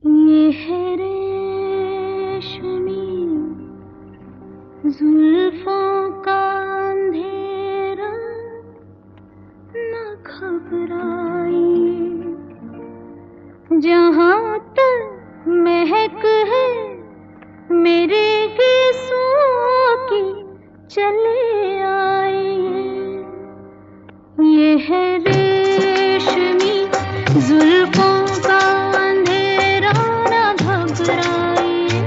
ये है रेशमी जुल्फों का अंधेरा, न घबराइए। जहाँ तक महक है मेरे गीसों की, चले आइए। ये है रेशमी जुल्फों का अंधेरा, न घबराइए।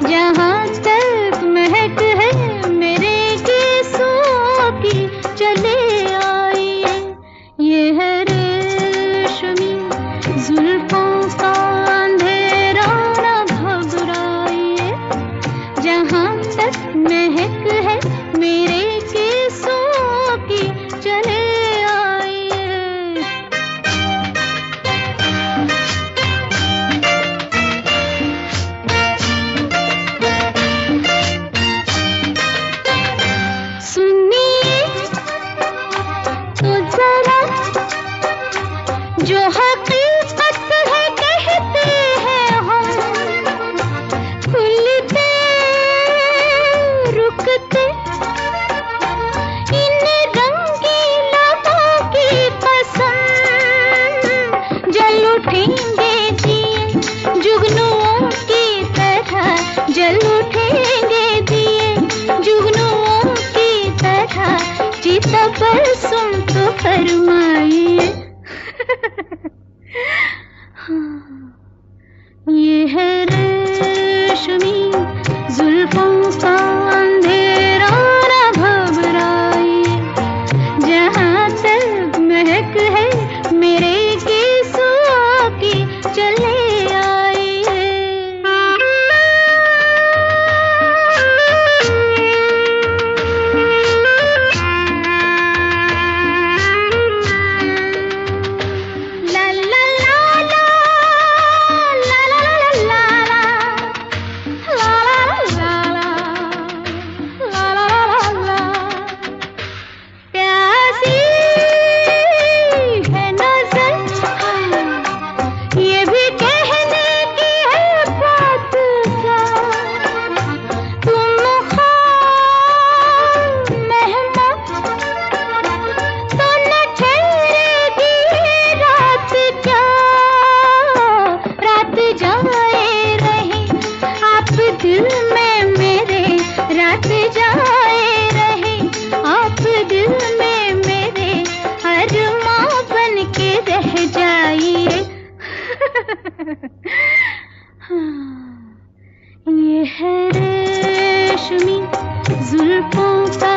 जहाँ तक महक है मेरे गीसों की, चले आइए। ये है रेशमी जुल्फों का अंधेरा, न घबराइए। जहाँ तक महक है मेरे गीसों की, चले आइए। सुनिए तो जरा, जो हकीकत है कहते हैं हम, खुलते रुकते इन रंगीलों की कसम, जल उठेंगे दिए जुगनुओं की तरह, जल उठेंगे दिए जुगनुओं की तरह। चिता पर सुन तो फरमाइए। ये है रेशमी जुल्फों का अंधेरा, न घबराइए। जहाँ तक महक है मेरे गीसों की, चले आइए। ला ला ला ला, ला ला ला ला ला, ला ला ला ला। प्यासी है नजर, ये भी कहने की है बात क्या। तुम ख्वाब मेहमान तो न ठहरेगी रात क्या। रात जाए रहे आप दिल में मेरे, रात जाए रहे आप दिल में मेरे, अरमां बन के रह जाइए। ये है रेशमी जुल्फों का